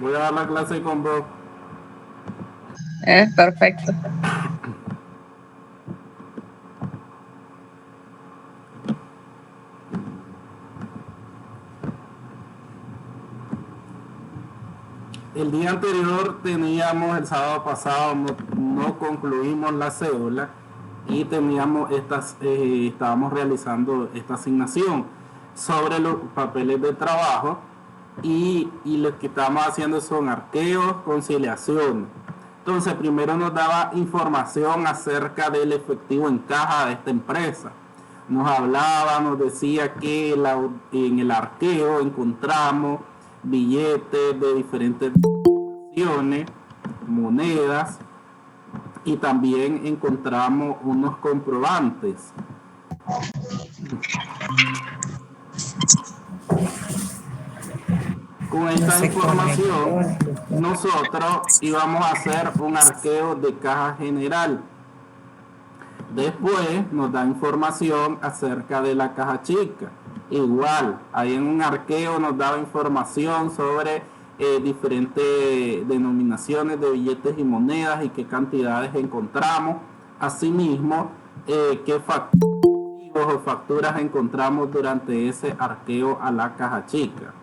Voy a dar la clase con vos. Perfecto. El día anterior el sábado pasado no concluimos la cédula y estábamos realizando esta asignación sobre los papeles de trabajo y lo que estamos haciendo son arqueos, conciliación. Entonces primero nos daba información acerca del efectivo en caja de esta empresa. Nos decía que en el arqueo encontramos billetes de diferentes denominaciones, monedas, y también encontramos unos comprobantes. Con esta información nosotros íbamos a hacer un arqueo de caja general. Después nos da información acerca de la caja chica. Igual, ahí en un arqueo nos daba información sobre diferentes denominaciones de billetes y monedas y qué cantidades encontramos. Asimismo, qué facturas encontramos durante ese arqueo a la caja chica.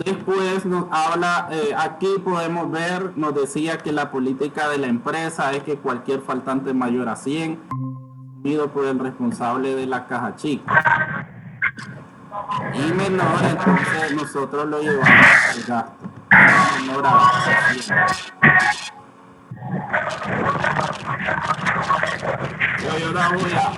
Después nos habla, aquí podemos ver, nos decía que la política de la empresa es que cualquier faltante mayor a 100 asumido por el responsable de la caja chica y menor, entonces nosotros lo llevamos al gasto menor a 100. Yo la voy a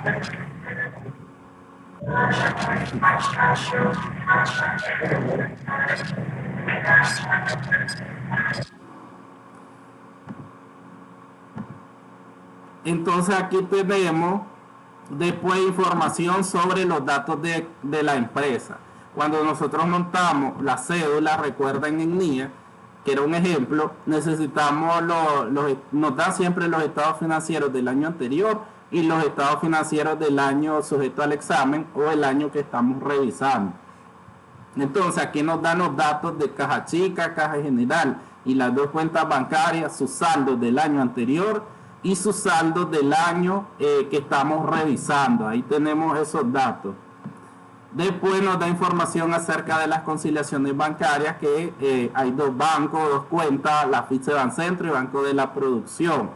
entonces aquí tenemos después información sobre los datos de la empresa. Cuando nosotros montamos la cédula, recuerden en NIA, que era un ejemplo, necesitamos nos dan siempre los estados financieros del año anterior y los estados financieros del año sujeto al examen o el año que estamos revisando. Entonces aquí nos dan los datos de caja chica, caja general y las dos cuentas bancarias, sus saldos del año anterior y sus saldos del año que estamos revisando. Ahí tenemos esos datos. Después nos da información acerca de las conciliaciones bancarias, que hay dos bancos, dos cuentas, la Fiche Bancentro y Banco de la Producción.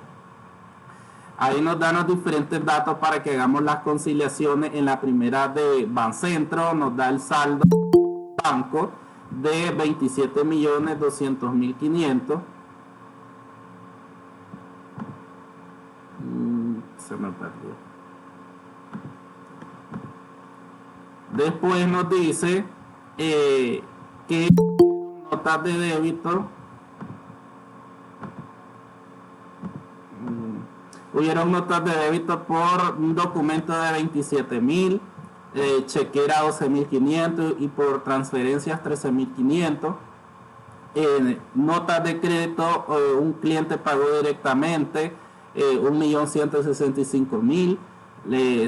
Ahí nos dan los diferentes datos para que hagamos las conciliaciones. En la primera de Bancentro nos da el saldo banco de 27.200.500. Se me perdió. Después nos dice que notas de débito hubieron notas de débito por un documento de 27.000, chequera 12.500 y por transferencias 13.500. Notas de crédito, un cliente pagó directamente 1.165.000,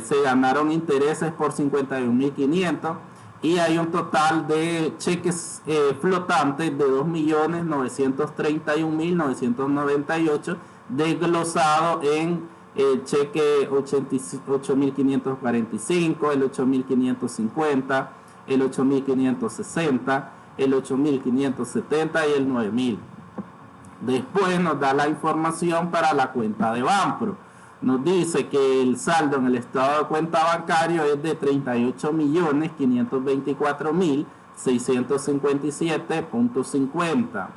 se ganaron intereses por 51.500 y hay un total de cheques flotantes de 2.931.998 desglosado en el cheque 8.545, el 8.550, el 8.560, el 8.570 y el 9.000. Después nos da la información para la cuenta de Banpro. Nos dice que el saldo en el estado de cuenta bancario es de 38.524.657.50.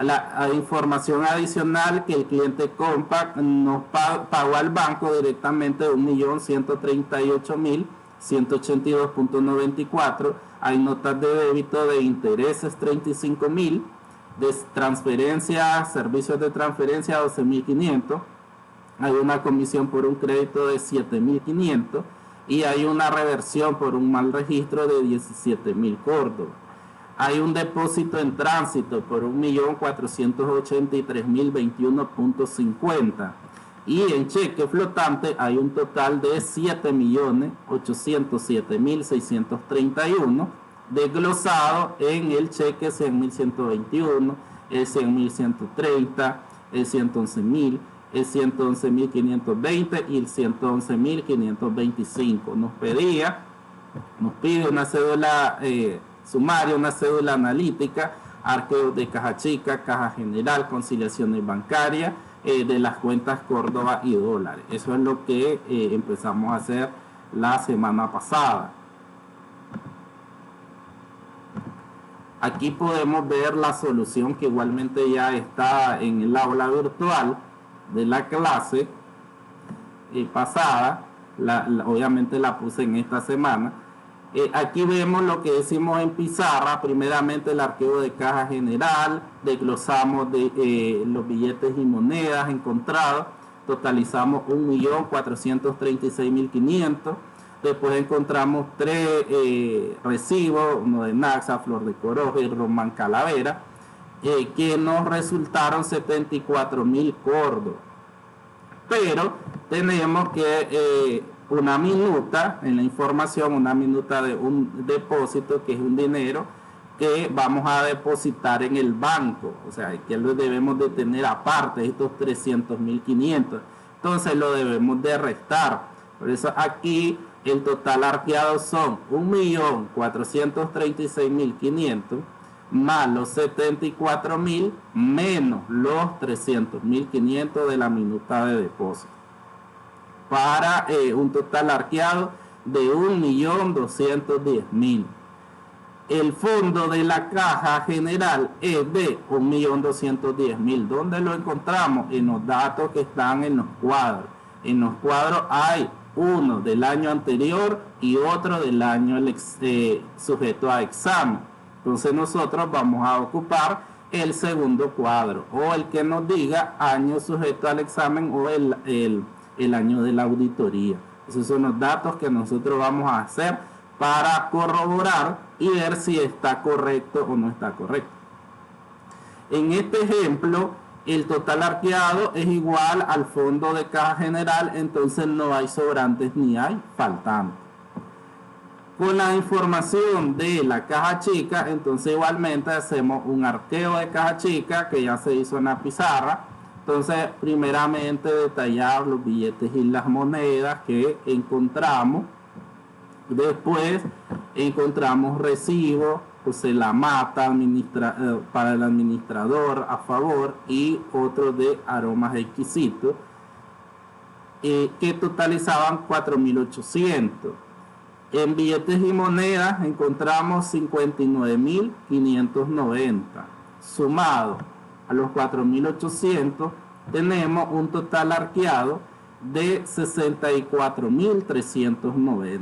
La información adicional que el cliente Compact nos pagó al banco directamente de 1.138.182.94. Hay notas de débito de intereses 35.000, de transferencia, servicios de transferencia 12.500. Hay una comisión por un crédito de 7.500 y hay una reversión por un mal registro de 17.000 córdobas. Hay un depósito en tránsito por 1.483.021.50 y en cheque flotante hay un total de 7.807.631 desglosado en el cheque 100.121, el 100.130, el 111.000, el 111.520 y el 111.525. Nos pide una cédula sumaria, una cédula analítica, arqueos de caja chica, caja general, conciliaciones bancarias, de las cuentas Córdoba y dólares. Eso es lo que empezamos a hacer la semana pasada. Aquí podemos ver la solución que igualmente ya está en el aula virtual de la clase pasada. Obviamente la puse en esta semana. Aquí vemos lo que decimos en pizarra. Primeramente el archivo de caja general, desglosamos los billetes y monedas encontrados, totalizamos 1.436.500. Después encontramos 3 recibos, uno de Naxa, Flor de Corojo y Román Calavera, que nos resultaron 74.000 córdobas. Pero tenemos que una minuta en la información, una minuta de un depósito, que es un dinero que vamos a depositar en el banco, o sea, que lo debemos de tener aparte de estos 300.500. Entonces lo debemos de restar. Por eso aquí el total arqueado son 1.436.500 más los 74.000 menos los 300.500 de la minuta de depósito, para un total arqueado de 1.210.000. El fondo de la caja general es de 1.210.000. ¿Dónde lo encontramos? En los datos que están en los cuadros. En los cuadros hay uno del año anterior y otro del año sujeto a examen. Entonces nosotros vamos a ocupar el segundo cuadro, o el que nos diga año sujeto al examen, o el año de la auditoría. Esos son los datos que nosotros vamos a hacer para corroborar y ver si está correcto o no está correcto. En este ejemplo, el total arqueado es igual al fondo de caja general, entonces no hay sobrantes ni hay faltantes. Con la información de la caja chica, entonces igualmente hacemos un arqueo de caja chica que ya se hizo en la pizarra. Entonces, primeramente detallar los billetes y las monedas que encontramos. Después encontramos recibos, pues la mata para el administrador a favor y otro de aromas exquisitos, que totalizaban 4.800. En billetes y monedas encontramos 59.590. Sumado a los 4.800 tenemos un total arqueado de 64.390.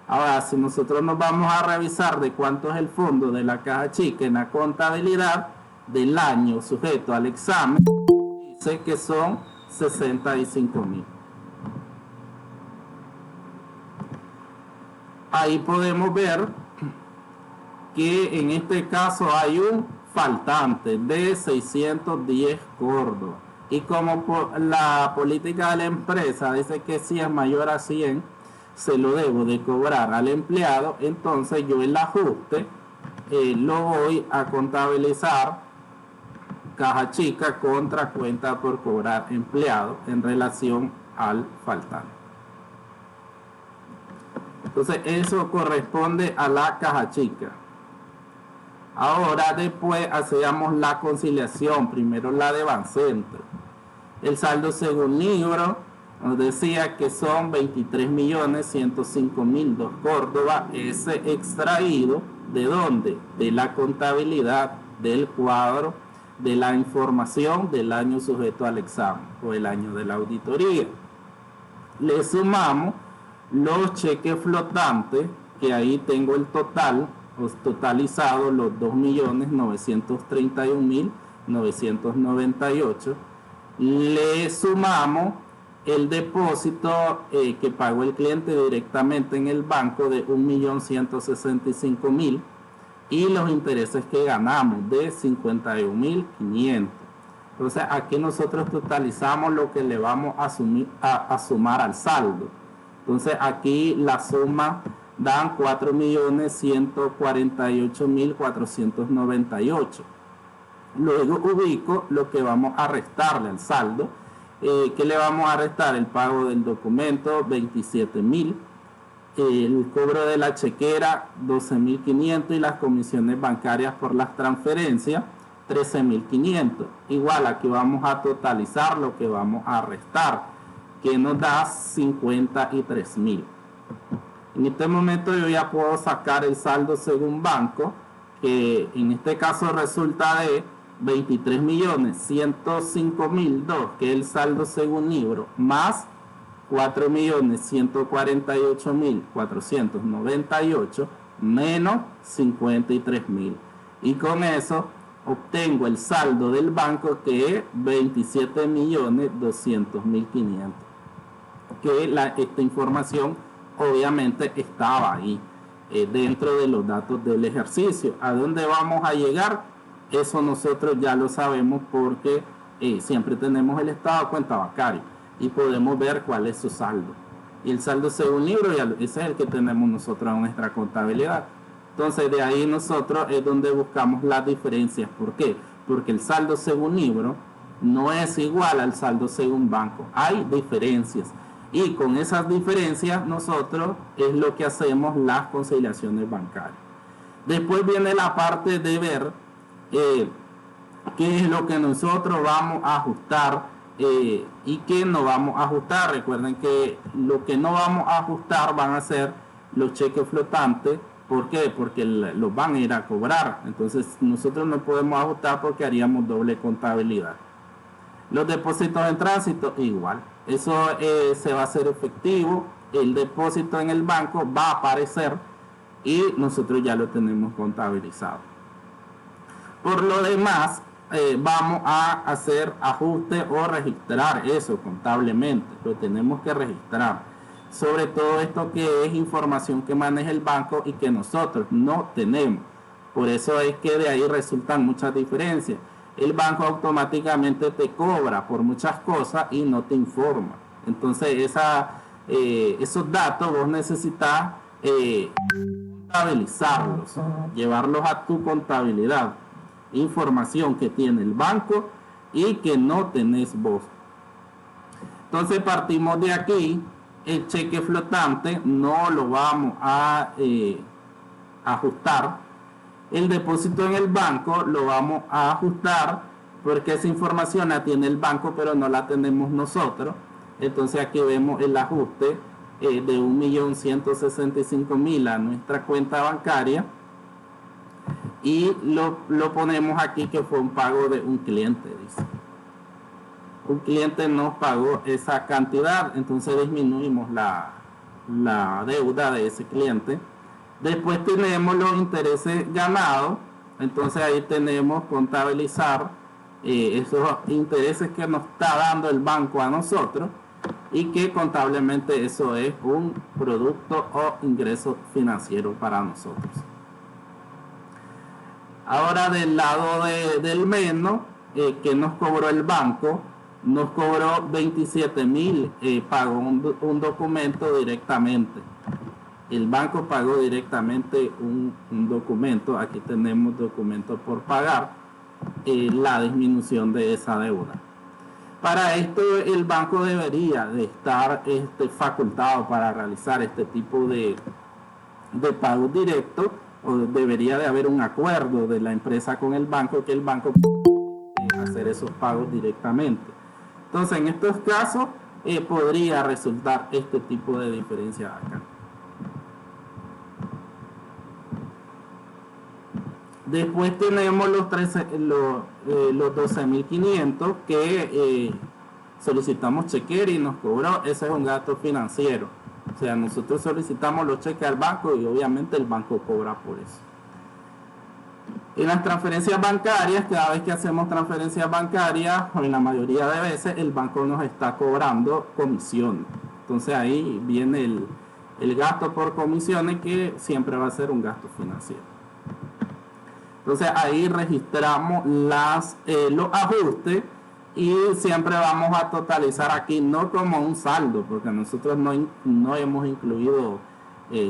Ahora, si nosotros nos vamos a revisar de cuánto es el fondo de la caja chica en la contabilidad del año sujeto al examen, dice que son 65.000. Ahí podemos ver que en este caso hay un faltante de 610 córdobas. Y como la política de la empresa dice que si es mayor a 100, se lo debo de cobrar al empleado, entonces yo el ajuste lo voy a contabilizar caja chica contra cuenta por cobrar empleado en relación al faltante. Entonces eso corresponde a la caja chica. Ahora después hacemos la conciliación, primero la de Bancentro. El saldo según libro nos decía que son 23.105.002 córdobas, ese extraído ¿de dónde? De la contabilidad del cuadro de la información del año sujeto al examen o el año de la auditoría. Le sumamos los cheques flotantes, que ahí tengo el total, totalizado los 2.931.998. Le sumamos el depósito que pagó el cliente directamente en el banco de 1.165.000 y los intereses que ganamos de 51.500. Entonces aquí nosotros totalizamos lo que le vamos a sumar al saldo. Entonces aquí la suma dan 4.148.498. Luego ubico lo que vamos a restarle al saldo. ¿Qué le vamos a restar? El pago del documento, 27.000. El cobro de la chequera, 12.500, y las comisiones bancarias por las transferencias, 13.500. Igual, aquí vamos a totalizar lo que vamos a restar, que nos da 53.000. En este momento yo ya puedo sacar el saldo según banco, que en este caso resulta de 23.105.002, que es el saldo según libro, más 4.148.498 menos 53.000. Y con eso obtengo el saldo del banco, que es 27.200.500. Que esta información obviamente estaba ahí dentro de los datos del ejercicio. ¿A dónde vamos a llegar? Eso nosotros ya lo sabemos, porque siempre tenemos el estado de cuenta bancario y podemos ver cuál es su saldo. Y el saldo según libro, ese es el que tenemos nosotros en nuestra contabilidad. Entonces de ahí nosotros es donde buscamos las diferencias. ¿Por qué? Porque el saldo según libro no es igual al saldo según banco. Hay diferencias. Y con esas diferencias nosotros es lo que hacemos las conciliaciones bancarias. Después viene la parte de ver qué es lo que nosotros vamos a ajustar y qué no vamos a ajustar. Recuerden que lo que no vamos a ajustar van a ser los cheques flotantes. ¿Por qué? Porque los van a ir a cobrar. Entonces nosotros no podemos ajustar porque haríamos doble contabilidad. Los depósitos en tránsito, igual. Eso se va a hacer efectivo. El depósito en el banco va a aparecer y nosotros ya lo tenemos contabilizado. Por lo demás, vamos a hacer ajuste o registrar eso contablemente. Lo tenemos que registrar. Sobre todo esto que es información que maneja el banco y que nosotros no tenemos. Por eso es que de ahí resultan muchas diferencias. El banco automáticamente te cobra por muchas cosas y no te informa. Entonces esos datos vos necesitas contabilizarlos, llevarlos a tu contabilidad. Información que tiene el banco y que no tenés vos. Entonces partimos de aquí. El cheque flotante no lo vamos a ajustar. El depósito en el banco lo vamos a ajustar porque esa información la tiene el banco pero no la tenemos nosotros. Entonces aquí vemos el ajuste de 1.165.000 a nuestra cuenta bancaria y lo ponemos aquí que fue un pago de un cliente, dice. Un cliente nos pagó esa cantidad, entonces disminuimos la deuda de ese cliente. Después tenemos los intereses ganados, entonces ahí tenemos contabilizar esos intereses que nos está dando el banco a nosotros y que contablemente eso es un producto o ingreso financiero para nosotros. Ahora del lado del menos, que nos cobró el banco, nos cobró 27.000, pagó un documento directamente. El banco pagó directamente un documento. Aquí tenemos documento por pagar, la disminución de esa deuda. Para esto el banco debería de estar facultado para realizar este tipo de pagos directos, o debería de haber un acuerdo de la empresa con el banco que el banco puede hacer esos pagos directamente. Entonces en estos casos podría resultar este tipo de diferencia acá. Después tenemos los 12.500 que solicitamos chequera y nos cobró. Ese es un gasto financiero. O sea, nosotros solicitamos los cheques al banco y obviamente el banco cobra por eso. En las transferencias bancarias, cada vez que hacemos transferencias bancarias, o en la mayoría de veces, el banco nos está cobrando comisiones. Entonces ahí viene el gasto por comisiones, que siempre va a ser un gasto financiero. Entonces ahí registramos los ajustes y siempre vamos a totalizar aquí, no como un saldo, porque nosotros no hemos incluido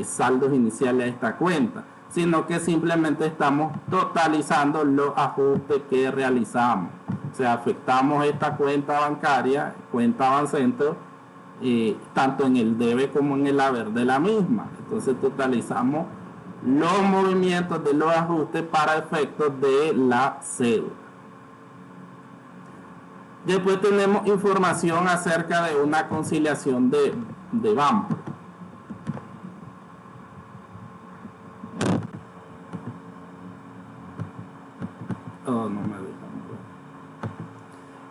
saldos iniciales a esta cuenta, sino que simplemente estamos totalizando los ajustes que realizamos. O sea, afectamos esta cuenta bancaria, cuenta Bancentro, tanto en el debe como en el haber de la misma. Entonces totalizamos los movimientos de los ajustes para efectos de la cédula. Después tenemos información acerca de una conciliación de Banpro.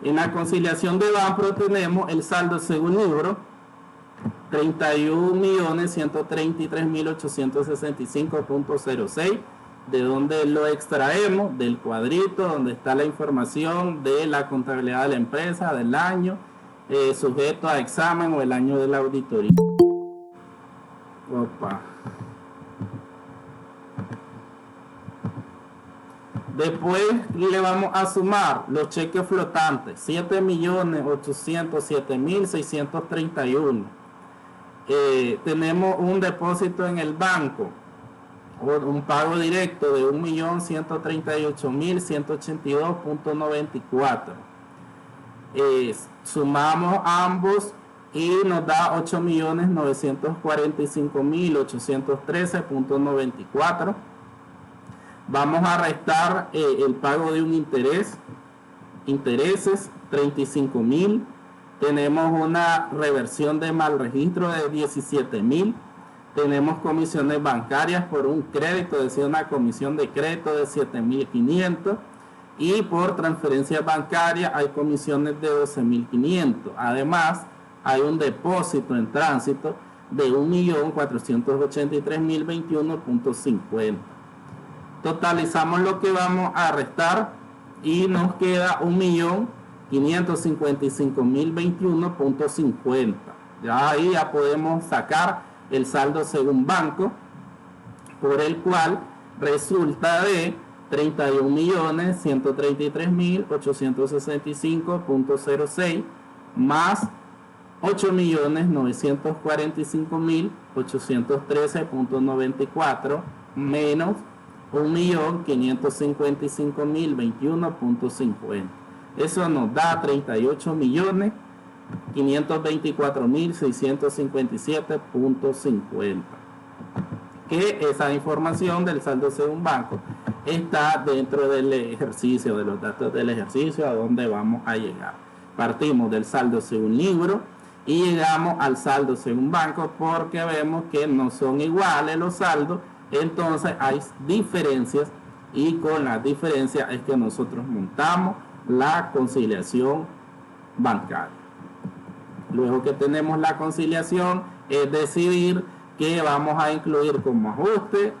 En la conciliación de Banpro tenemos el saldo según libro 31.133.865.06, de donde lo extraemos del cuadrito donde está la información de la contabilidad de la empresa del año sujeto a examen o el año de la auditoría. Después le vamos a sumar los cheques flotantes, 7.807.631. Tenemos un depósito en el banco, un pago directo de 1.138.182.94. Sumamos ambos y nos da 8.945.813.94. Vamos a restar el pago de un intereses 35.000. Tenemos una reversión de mal registro de 17.000. Tenemos comisiones bancarias por un crédito, es decir, una comisión de crédito de 7.500. Y por transferencia bancaria hay comisiones de 12.500. Además, hay un depósito en tránsito de 1.483.021.50. Totalizamos lo que vamos a restar y nos queda 1.555.021.50. Ya ahí ya podemos sacar el saldo según banco, por el cual resulta de 31.133.865.06 más 8.945.813.94 menos 1.555.021.50. Eso nos da 38.524.657.50. Que esa información del saldo según banco está dentro del ejercicio, de los datos del ejercicio, a donde vamos a llegar. Partimos del saldo según libro y llegamos al saldo según banco, porque vemos que no son iguales los saldos. Entonces hay diferencias, y con las diferencias es que nosotros montamos la conciliación bancaria. Luego que tenemos la conciliación, es decidir qué vamos a incluir como ajuste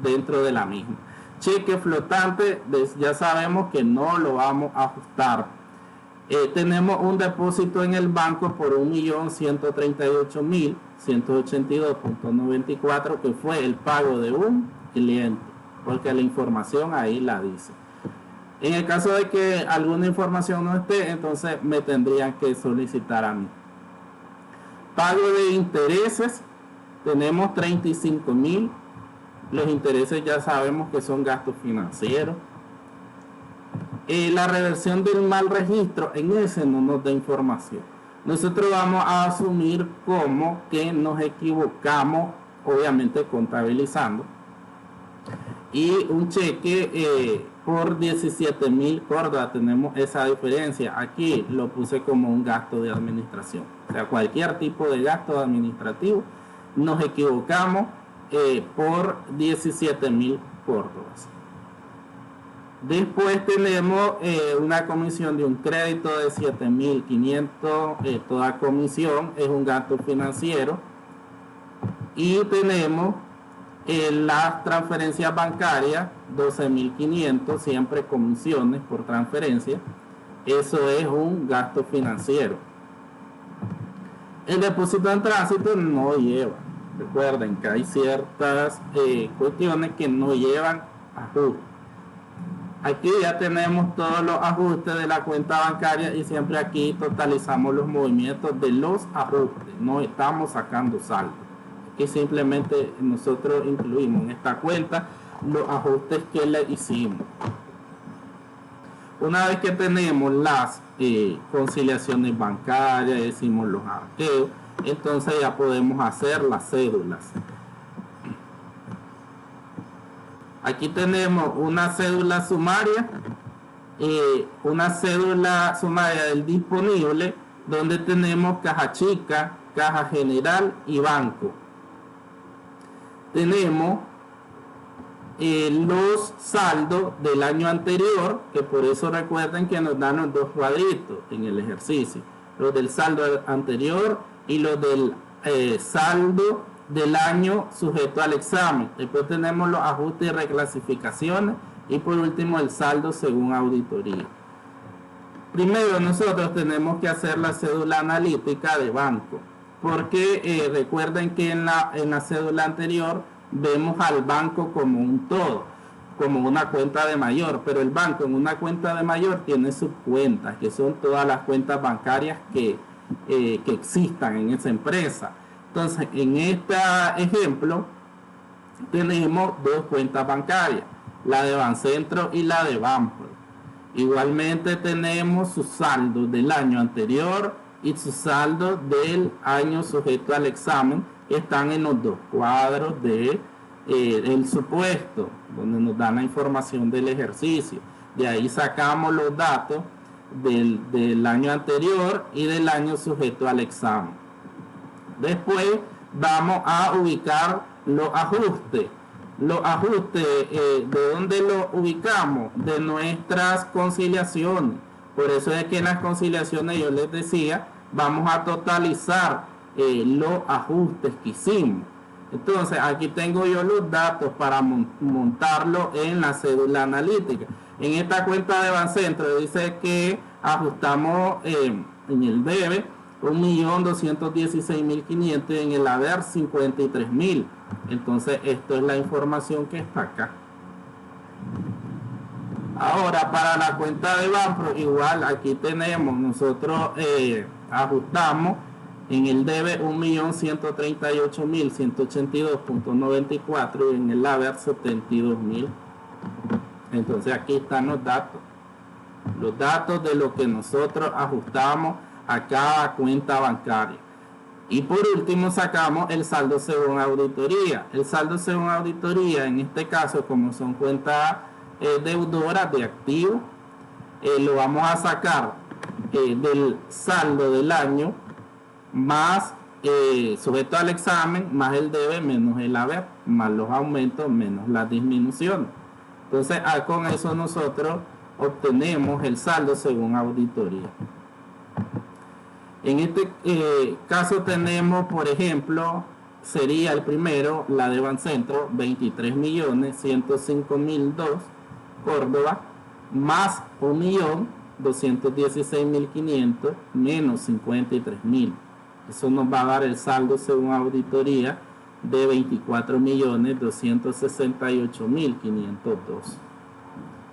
dentro de la misma. Cheque flotante, ya sabemos que no lo vamos a ajustar. Tenemos un depósito en el banco por 1.138.182.94, que fue el pago de un cliente, porque la información ahí la dice. En el caso de que alguna información no esté, entonces me tendrían que solicitar a mí. Pago de intereses, tenemos 35.000. Los intereses ya sabemos que son gastos financieros. La reversión del mal registro, en ese no nos da información. Nosotros vamos a asumir como que nos equivocamos, obviamente contabilizando, y un cheque por 17.000 Córdoba, tenemos esa diferencia. Aquí lo puse como un gasto de administración, o sea, cualquier tipo de gasto administrativo, nos equivocamos por 17.000 Córdobas. Después tenemos una comisión de un crédito de 7.500. Toda comisión es un gasto financiero. Y tenemos las transferencias bancarias, 12.500, siempre comisiones por transferencia. Eso es un gasto financiero. El depósito en tránsito no lleva. Recuerden que hay ciertas cuestiones que no llevan ajuste. Aquí ya tenemos todos los ajustes de la cuenta bancaria y siempre aquí totalizamos los movimientos de los ajustes. No estamos sacando saldo. que simplemente nosotros incluimos en esta cuenta los ajustes que le hicimos. Una vez que tenemos las conciliaciones bancarias, decimos los arqueos, entonces ya podemos hacer las cédulas. Aquí tenemos una cédula sumaria, del disponible, donde tenemos caja chica, caja general y banco. Tenemos los saldos del año anterior, que por eso recuerden que nos dan los dos cuadritos en el ejercicio, los del saldo anterior y los del saldo del año sujeto al examen. Después tenemos los ajustes y reclasificaciones y por último el saldo según auditoría. Primero nosotros tenemos que hacer la cédula analítica de banco, porque recuerden que en la cédula anterior vemos al banco como un todo, como una cuenta de mayor, pero el banco en una cuenta de mayor tiene subcuentas, que son todas las cuentas bancarias que existan en esa empresa. Entonces, en este ejemplo, tenemos dos cuentas bancarias, la de Bancentro y la de Banpro. Igualmente tenemos sus saldos del año anterior y sus saldos del año sujeto al examen, que están en los dos cuadros del supuesto, donde nos dan la información del ejercicio. De ahí sacamos los datos del año anterior y del año sujeto al examen. Después vamos a ubicar los ajustes. Los ajustes, ¿de dónde los ubicamos? De nuestras conciliaciones. Por eso es que en las conciliaciones yo les decía, vamos a totalizar los ajustes que hicimos. Entonces aquí tengo yo los datos para montarlo en la cédula analítica. En esta cuenta de Bancentro dice que ajustamos en el debe 1.216.500 y en el haber 53.000. Entonces esto es la información que está acá. Ahora para la cuenta de Banpro igual aquí tenemos, nosotros ajustamos en el debe 1.138.182.94 y en el haber 72.000. Entonces aquí están los datos de lo que nosotros ajustamos a cada cuenta bancaria. Y por último sacamos el saldo según auditoría. El saldo según auditoría, en este caso, como son cuentas deudoras de activos, lo vamos a sacar del saldo del año más sujeto al examen, más el debe menos el haber, más los aumentos menos las disminuciones. Entonces con eso nosotros obtenemos el saldo según auditoría. En este caso tenemos, por ejemplo, sería el primero, la de Bancentro, 23.105.002, Córdoba, más 1.216.500 menos 53.000. Eso nos va a dar el saldo según auditoría de 24.268.502.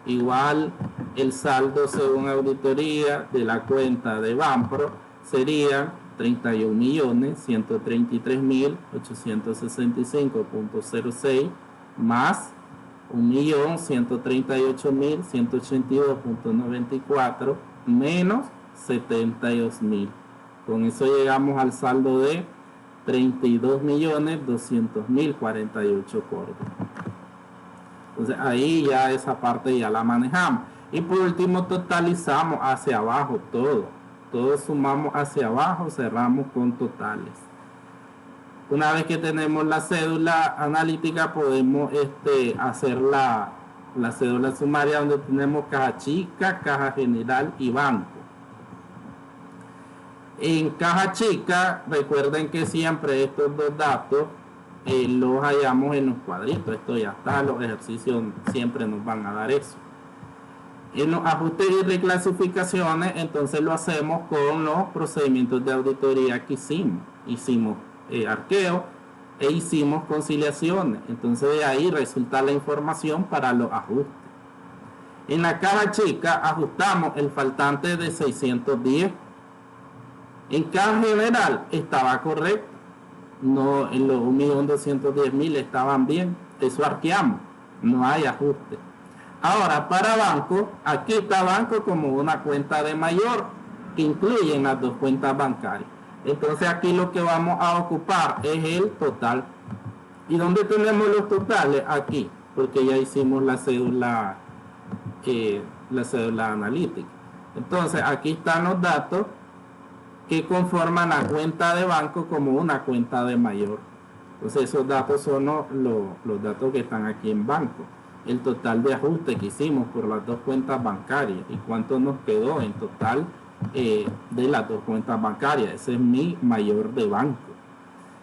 Igual el saldo según auditoría de la cuenta de Banpro sería 31.133.865.06 más 1.138.182.94 menos 72.000. Con eso llegamos al saldo de 32.200.048 Córdoba. Entonces ahí ya esa parte ya la manejamos. Y por último totalizamos hacia abajo todo sumamos hacia abajo, cerramos con totales. Una vez que tenemos la cédula analítica podemos hacer la cédula sumaria, donde tenemos caja chica, caja general y banco. En caja chica recuerden que siempre estos dos datos los hallamos en los cuadritos. Esto ya está, los ejercicios siempre nos van a dar eso. En los ajustes y reclasificaciones, entonces lo hacemos con los procedimientos de auditoría que hicimos. Hicimos arqueo e hicimos conciliaciones. Entonces de ahí resulta la información para los ajustes. En la caja chica ajustamos el faltante de 610. En caja general estaba correcto. no, en los 1.210.000 estaban bien, eso arqueamos, no hay ajuste. Ahora, para banco, aquí está banco como una cuenta de mayor, que incluyen las dos cuentas bancarias. Entonces aquí lo que vamos a ocupar es el total. ¿Y dónde tenemos los totales? Aquí, porque ya hicimos la cédula analítica. Entonces aquí están los datos que conforman la cuenta de banco como una cuenta de mayor. Entonces esos datos son los datos que están aquí en banco. El total de ajuste que hicimos por las dos cuentas bancarias y cuánto nos quedó en total de las dos cuentas bancarias. Ese es mi mayor de banco.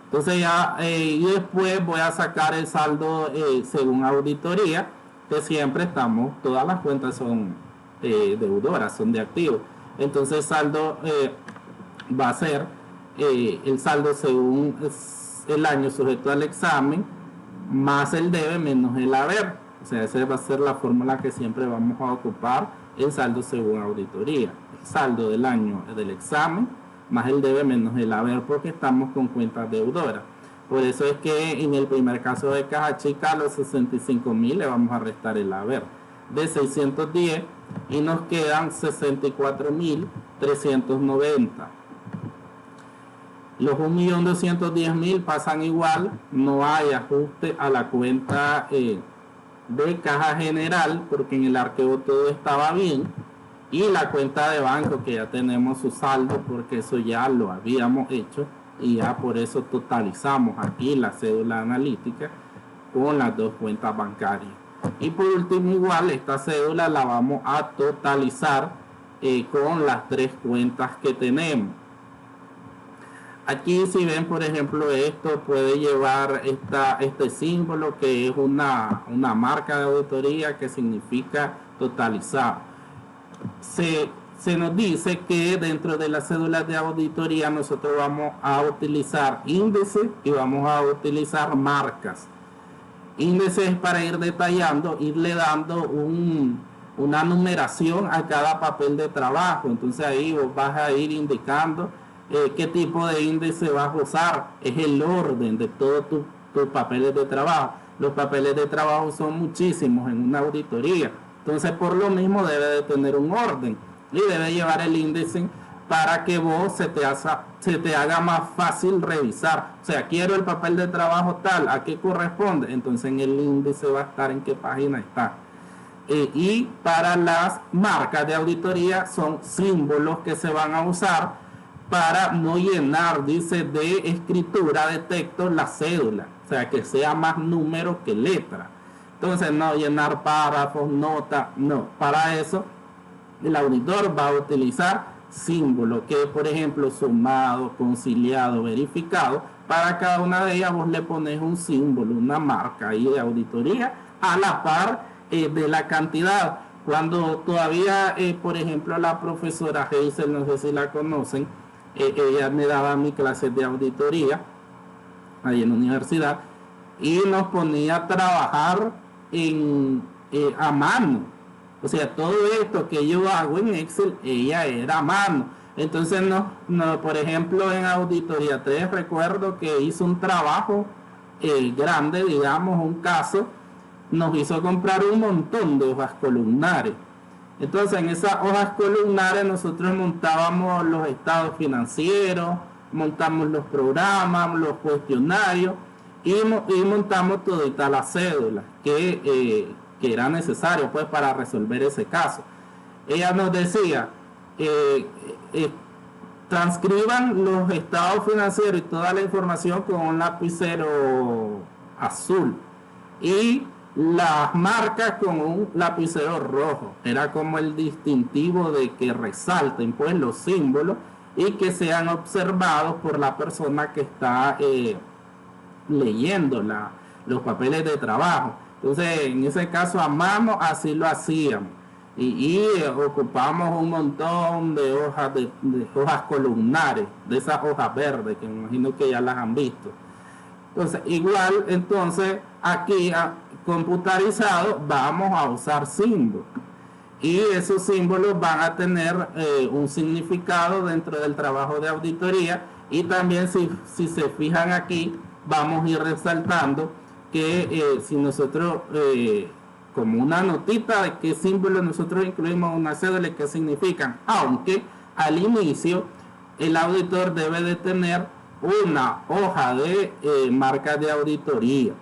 Entonces ya y después voy a sacar el saldo según auditoría, que siempre estamos, todas las cuentas son deudoras, son de activos. Entonces el saldo va a ser el saldo según el año sujeto al examen más el debe menos el haber. O sea, esa va a ser la fórmula que siempre vamos a ocupar, el saldo según auditoría. El saldo del año del examen más el debe menos el haber, porque estamos con cuentas deudoras. Por eso es que en el primer caso de caja chica, a los 65.000 le vamos a restar el haber de 610 y nos quedan 64.390. Los 1.210.000 pasan igual, no hay ajuste a la cuenta de caja general, porque en el arqueo todo estaba bien, y la cuenta de banco que ya tenemos su saldo, porque eso ya lo habíamos hecho y ya por eso totalizamos aquí la cédula analítica con las dos cuentas bancarias. Y por último, igual esta cédula la vamos a totalizar con las tres cuentas que tenemos. Aquí si ven, por ejemplo, esto puede llevar este símbolo que es una marca de auditoría que significa totalizar. Se nos dice que dentro de las cédulas de auditoría nosotros vamos a utilizar índices y vamos a utilizar marcas. Índices para ir detallando, irle dando una numeración a cada papel de trabajo. Entonces ahí vos vas a ir indicando qué tipo de índice vas a usar. Es el orden de todos tus papeles de trabajo. Los papeles de trabajo son muchísimos en una auditoría. Entonces por lo mismo debe de tener un orden y debe llevar el índice para que vos se te haga más fácil revisar. O sea, quiero el papel de trabajo tal, ¿a qué corresponde? Entonces en el índice va a estar en qué página está. Y para las marcas de auditoría son símbolos que se van a usar para no llenar, dice, de escritura de texto la cédula. O sea, que sea más número que letra. Entonces no llenar párrafos, notas, no. Para eso el auditor va a utilizar símbolos, que por ejemplo sumado, conciliado, verificado. Para cada una de ellas vos le pones un símbolo, una marca ahí de auditoría a la par de la cantidad. Cuando todavía, por ejemplo, la profesora Hazel, no sé si la conocen, ella me daba mi clase de auditoría ahí en la universidad y nos ponía a trabajar a mano. O sea, todo esto que yo hago en Excel, ella era a mano. Entonces, por ejemplo, en Auditoría 3 recuerdo que hizo un trabajo grande, digamos, un caso, nos hizo comprar un montón de hojas columnares. Entonces, en esas hojas columnares nosotros montábamos los estados financieros, montamos los programas, los cuestionarios y montamos todita la cédula que era necesario pues para resolver ese caso. Ella nos decía, transcriban los estados financieros y toda la información con un lapicero azul y las marcas con un lapicero rojo. Era como el distintivo de que resalten pues los símbolos y que sean observados por la persona que está leyendo los papeles de trabajo. Entonces, en ese caso a mano así lo hacíamos y ocupamos un montón de hojas de hojas columnares, de esas hojas verdes que me imagino que ya las han visto. Entonces, igual, entonces aquí computarizado vamos a usar símbolos y esos símbolos van a tener un significado dentro del trabajo de auditoría Y también si se fijan aquí, vamos a ir resaltando que si nosotros, como una notita de qué símbolo nosotros incluimos una cédula y qué significan, aunque al inicio el auditor debe de tener una hoja de marcas de auditoría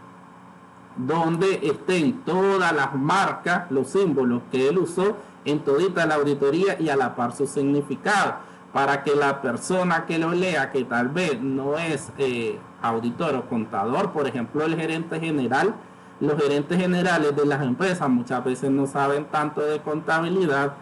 donde estén todas las marcas, los símbolos que él usó en todita la auditoría y a la par su significado, para que la persona que lo lea, que tal vez no es auditor o contador, por ejemplo el gerente general, los gerentes generales de las empresas muchas veces no saben tanto de contabilidad,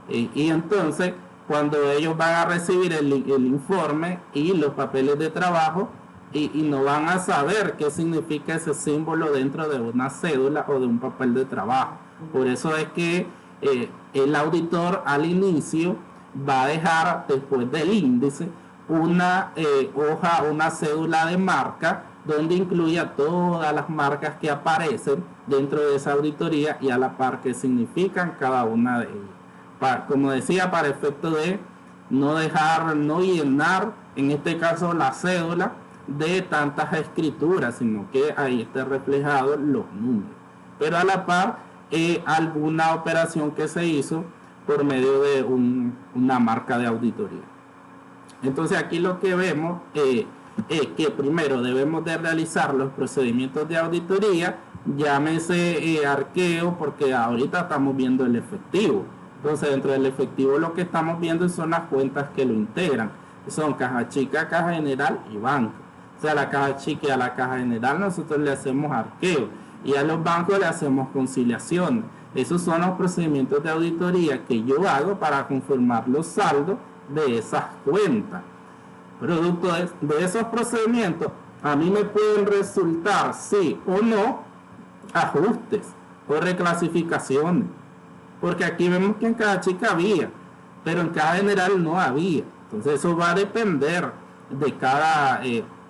y entonces cuando ellos van a recibir el informe y los papeles de trabajo, y no van a saber qué significa ese símbolo dentro de una cédula o de un papel de trabajo. Por eso es que el auditor al inicio va a dejar, después del índice, una hoja, una cédula de marca donde incluya todas las marcas que aparecen dentro de esa auditoría y a la par que significan cada una de ellas. Como decía, para efecto de no dejar, no llenar, en este caso la cédula, de tantas escrituras, sino que ahí esté reflejado los números. Pero a la par, alguna operación que se hizo por medio de una marca de auditoría. Entonces aquí lo que vemos es que primero debemos de realizar los procedimientos de auditoría, llámese arqueo, porque ahorita estamos viendo el efectivo. Entonces dentro del efectivo lo que estamos viendo son las cuentas que lo integran, son caja chica, caja general y banco. O sea, a la caja chica y a la caja general nosotros le hacemos arqueo y a los bancos le hacemos conciliación. Esos son los procedimientos de auditoría que yo hago para confirmar los saldos de esas cuentas. Producto de esos procedimientos, a mí me pueden resultar, sí o no, ajustes o reclasificaciones. Porque aquí vemos que en caja chica había, pero en caja general no había. Entonces eso va a depender de cada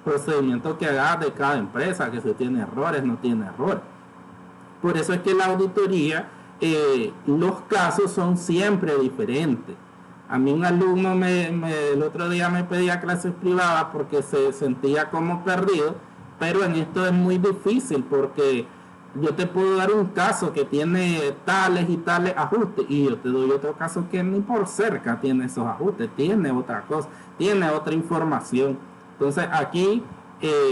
procedimiento que haga de cada empresa, que si tiene errores, no tiene errores. Por eso es que la auditoría, los casos son siempre diferentes. A mí un alumno el otro día me pedía clases privadas porque se sentía como perdido, pero en esto es muy difícil porque yo te puedo dar un caso que tiene tales y tales ajustes y yo te doy otro caso que ni por cerca tiene esos ajustes, tiene otra cosa, tiene otra información. Entonces aquí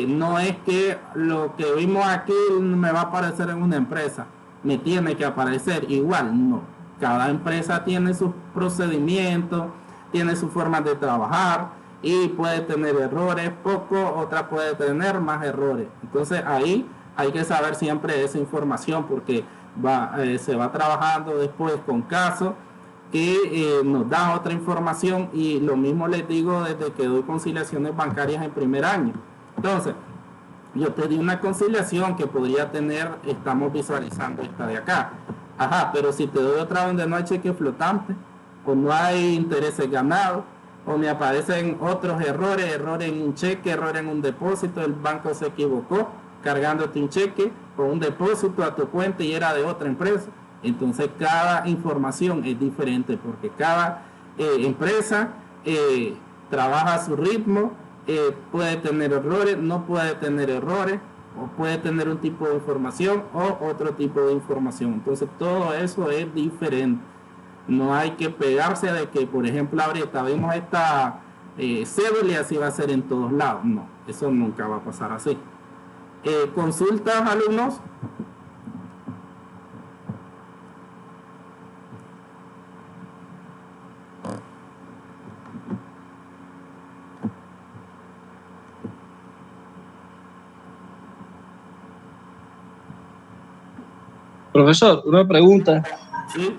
no es que lo que vimos aquí me va a aparecer en una empresa, me tiene que aparecer igual, no. Cada empresa tiene sus procedimientos, tiene sus formas de trabajar y puede tener errores pocos, otra puede tener más errores. Entonces ahí hay que saber siempre esa información porque se va trabajando después con casos que nos da otra información y lo mismo les digo desde que doy conciliaciones bancarias en primer año. Entonces, yo te di una conciliación que podría tener, estamos visualizando esta de acá. Ajá, pero si te doy otra donde no hay cheque flotante, o no hay intereses ganados, o me aparecen otros errores, error en un cheque, error en un depósito, el banco se equivocó cargándote un cheque o un depósito a tu cuenta y era de otra empresa. Entonces cada información es diferente porque cada empresa trabaja a su ritmo, puede tener errores, no puede tener errores, o puede tener un tipo de información o otro tipo de información. Entonces todo eso es diferente. No hay que pegarse de que, por ejemplo, ahorita vemos esta cédula y así va a ser en todos lados. No, eso nunca va a pasar así. ¿Consultas, alumnos? Profesor, una pregunta. Sí.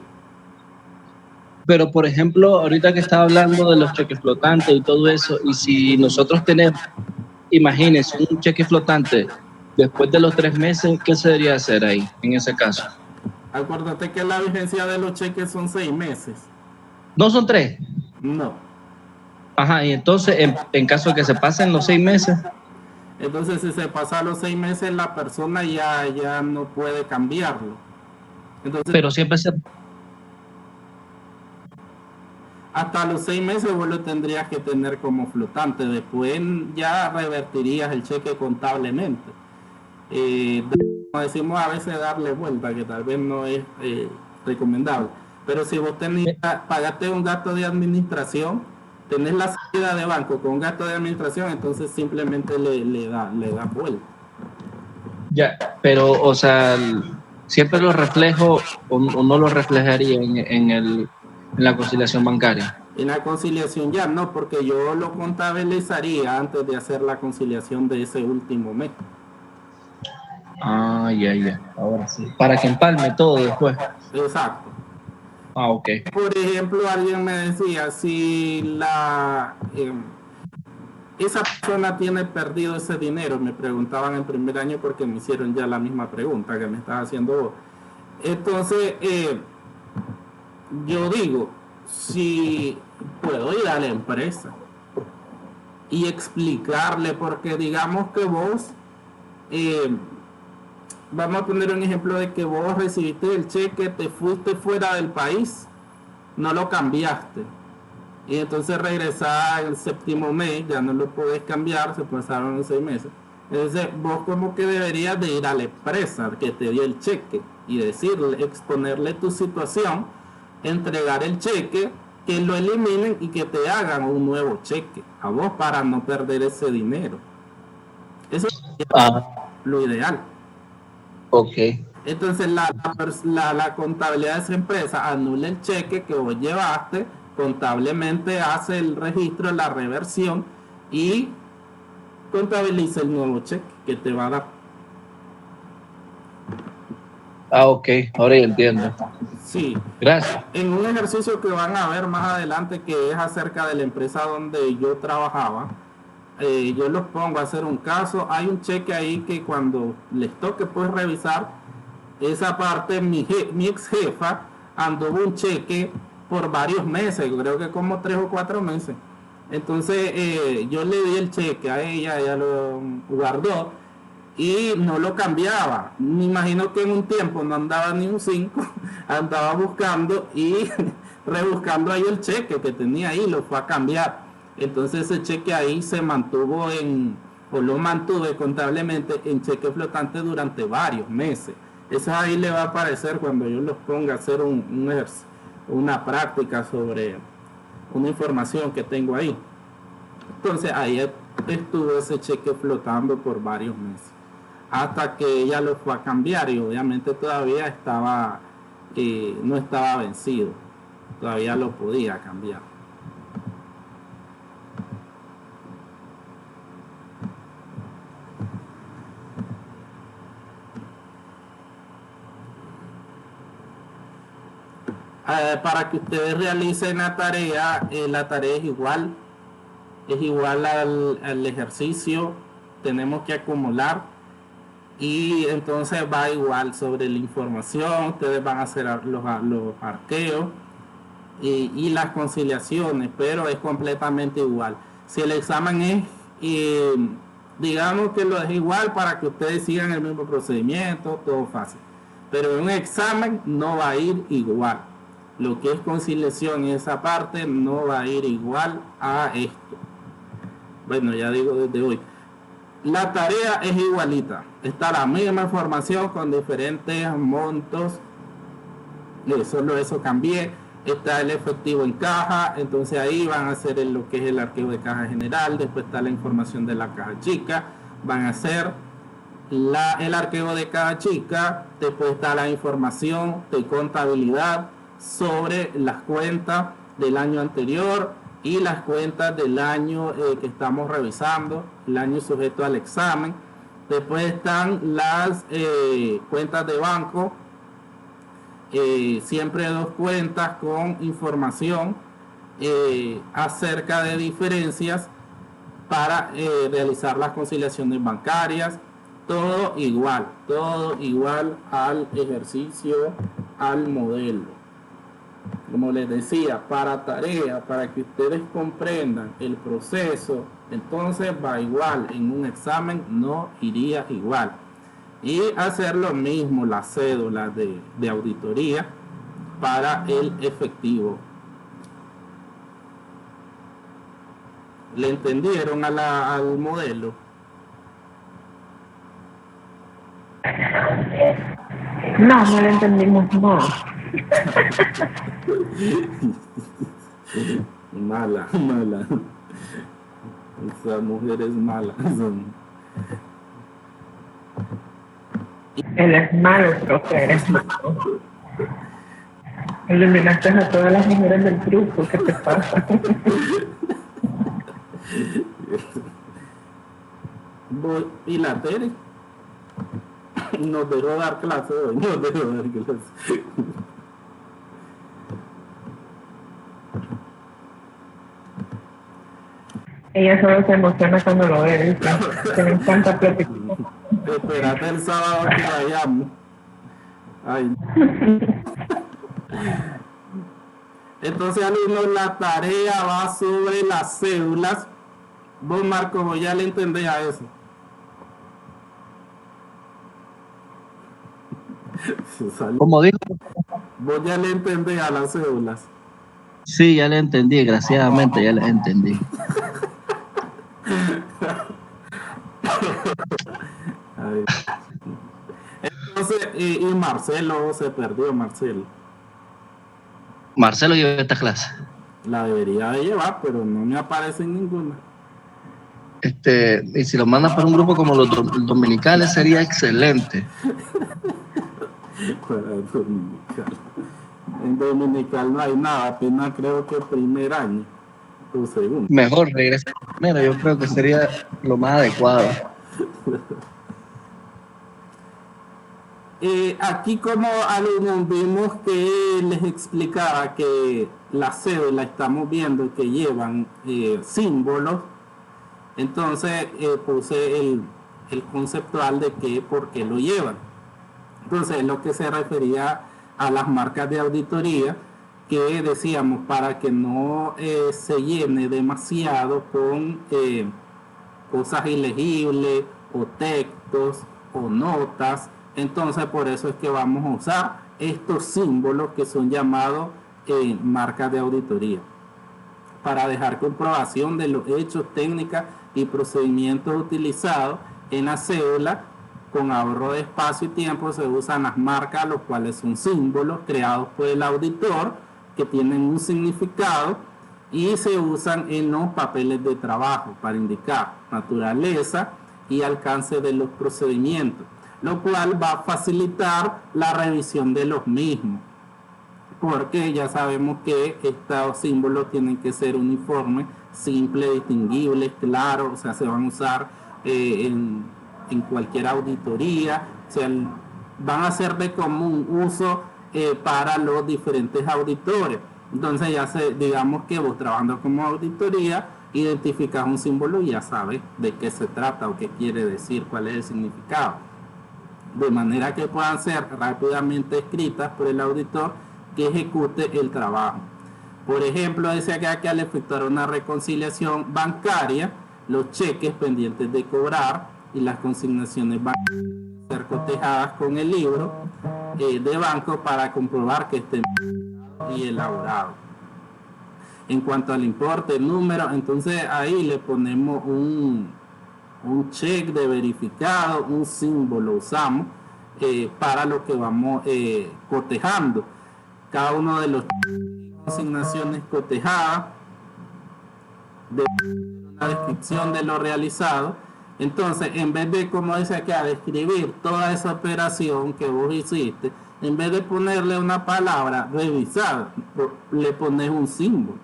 Pero, por ejemplo, ahorita que estaba hablando de los cheques flotantes y todo eso, y si nosotros tenemos, imagínense, un cheque flotante, después de los 3 meses, ¿qué se debería hacer ahí, en ese caso? Acuérdate que la vigencia de los cheques son 6 meses. ¿No son 3? No. Ajá, y entonces, en caso de que se pasen los 6 meses. Entonces, si se pasa los 6 meses, la persona ya no puede cambiarlo. Entonces, Pero siempre se... hasta los 6 meses vos lo tendrías que tener como flotante. Después ya revertirías el cheque contablemente. Como decimos a veces, darle vuelta, que tal vez no es recomendable. Pero si vos pagaste un gasto de administración, tenés la salida de banco con un gasto de administración, entonces simplemente le da vuelta. Ya, pero, o sea, siempre lo reflejo o no lo reflejaría en la conciliación bancaria. En la conciliación ya no, porque yo lo contabilizaría antes de hacer la conciliación de ese último mes. Ah, ya, ahora sí. Para que empalme todo después. Exacto. Ah, ok. Por ejemplo, alguien me decía, si esa persona tiene perdido ese dinero, me preguntaban el primer año porque me hicieron ya la misma pregunta que me estás haciendo vos. Entonces, yo digo, si puedo ir a la empresa y explicarle, porque digamos que vos, vamos a poner un ejemplo de que vos recibiste el cheque, te fuiste fuera del país, no lo cambiaste, y entonces regresás el 7º mes, ya no lo podés cambiar, se pasaron los 6 meses. Entonces vos como que deberías de ir a la empresa que te dio el cheque y decirle, exponerle tu situación, entregar el cheque, que lo eliminen y que te hagan un nuevo cheque a vos para no perder ese dinero. Eso es lo ideal. Ok. Entonces la contabilidad de esa empresa anula el cheque que vos llevaste, contablemente hace el registro, la reversión y contabiliza el nuevo cheque que te va a dar. Ah, ok, ahora ya entiendo. Sí. Gracias. En un ejercicio que van a ver más adelante, que es acerca de la empresa donde yo trabajaba, yo los pongo a hacer un caso. Hay un cheque ahí que cuando les toque pues revisar esa parte, mi ex jefa anduvo un cheque por varios meses, creo que como 3 o 4 meses. Entonces yo le di el cheque a ella lo guardó y no lo cambiaba. Me imagino que en un tiempo no andaba ni un 5, andaba buscando y rebuscando ahí el cheque que tenía ahí, lo fue a cambiar. Entonces ese cheque ahí se mantuvo o lo mantuve contablemente en cheque flotante durante varios meses. Eso ahí le va a aparecer cuando yo los ponga a hacer una práctica sobre una información que tengo ahí. Entonces ahí estuvo ese cheque flotando por varios meses, hasta que ella lo fue a cambiar y obviamente todavía estaba, no estaba vencido, todavía lo podía cambiar. Para que ustedes realicen la tarea es igual al ejercicio, tenemos que acumular y entonces va igual sobre la información, ustedes van a hacer los arqueos y las conciliaciones, pero es completamente igual. Si el examen es, digamos que lo es igual para que ustedes sigan el mismo procedimiento, todo fácil, pero en un examen no va a ir igual. Lo que es conciliación en esa parte no va a ir igual a esto. Bueno, ya digo desde hoy. La tarea es igualita. Está la misma información con diferentes montos. Solo eso cambié. Está el efectivo en caja. Entonces ahí van a hacer lo que es el archivo de caja general. Después está la información de la caja chica. Van a hacer el archivo de caja chica. Después está la información de contabilidad sobre las cuentas del año anterior y las cuentas del año que estamos revisando, el año sujeto al examen. Después están las cuentas de banco, siempre 2 cuentas con información acerca de diferencias para realizar las conciliaciones bancarias. Todo igual al ejercicio, al modelo. Como les decía, para tarea, para que ustedes comprendan el proceso, entonces va igual. En un examen no iría igual. Y hacer lo mismo, la cédula de auditoría para el efectivo. ¿Le entendieron al modelo? No, no le entendimos nada. Mala, mala. Esa mujer es mala. Él es malo, profe, eres malo. Eliminaste a todas las mujeres del grupo, ¿qué te pasa? ¿Y la Tere? Nos dejó dar clase hoy, nos dejó dar clase. Ella solo se emociona cuando lo ve, ¿viste? Que le encanta platicar. Espérate el sábado que vayamos. Ay. Entonces, alumnos, la tarea va sobre las cédulas. Vos, Marco, vos ya le entendés a eso. Como dijo. Vos ya le entendés a las cédulas. Sí, ya le entendí, desgraciadamente ya le entendí. Ay. Entonces, y Marcelo se perdió, Marcelo. Marcelo lleva esta clase. La debería de llevar, pero no me aparece en ninguna. Y si lo mandas para un grupo como los dominicales sería excelente. Para dominical. En dominical no hay nada, apenas creo que primer año o segundo. Mejor regresa primero, yo creo que sería lo más adecuado. Aquí como alumnos vimos que les explicaba que la cédula estamos viendo que llevan símbolos, entonces puse el conceptual de que por qué lo llevan. Entonces lo que se refería a las marcas de auditoría, que decíamos para que no se llene demasiado con cosas ilegibles o textos o notas. Entonces por eso es que vamos a usar estos símbolos que son llamados marcas de auditoría, para dejar comprobación de los hechos, técnicas y procedimientos utilizados en la cédula. Con ahorro de espacio y tiempo se usan las marcas, los cuales son símbolos creados por el auditor que tienen un significado y se usan en los papeles de trabajo para indicar naturaleza y alcance de los procedimientos, lo cual va a facilitar la revisión de los mismos, porque ya sabemos que estos símbolos tienen que ser uniformes, simples, distinguibles, claros, o sea, se van a usar en cualquier auditoría, o sea, van a ser de común uso para los diferentes auditores. Entonces ya digamos que vos trabajando como auditoría, identificas un símbolo y ya sabes de qué se trata o qué quiere decir, cuál es el significado, de manera que puedan ser rápidamente escritas por el auditor que ejecute el trabajo. Por ejemplo, dice acá que al efectuar una reconciliación bancaria, los cheques pendientes de cobrar y las consignaciones van a ser cotejadas con el libro de banco para comprobar que estén y elaborado. En cuanto al importe, el número, entonces ahí le ponemos un check de verificado, un símbolo usamos para lo que vamos cotejando. Cada uno de los consignaciones cotejadas, de una descripción de lo realizado. Entonces, en vez de, como dice acá, describir toda esa operación que vos hiciste, en vez de ponerle una palabra revisada, le pones un símbolo.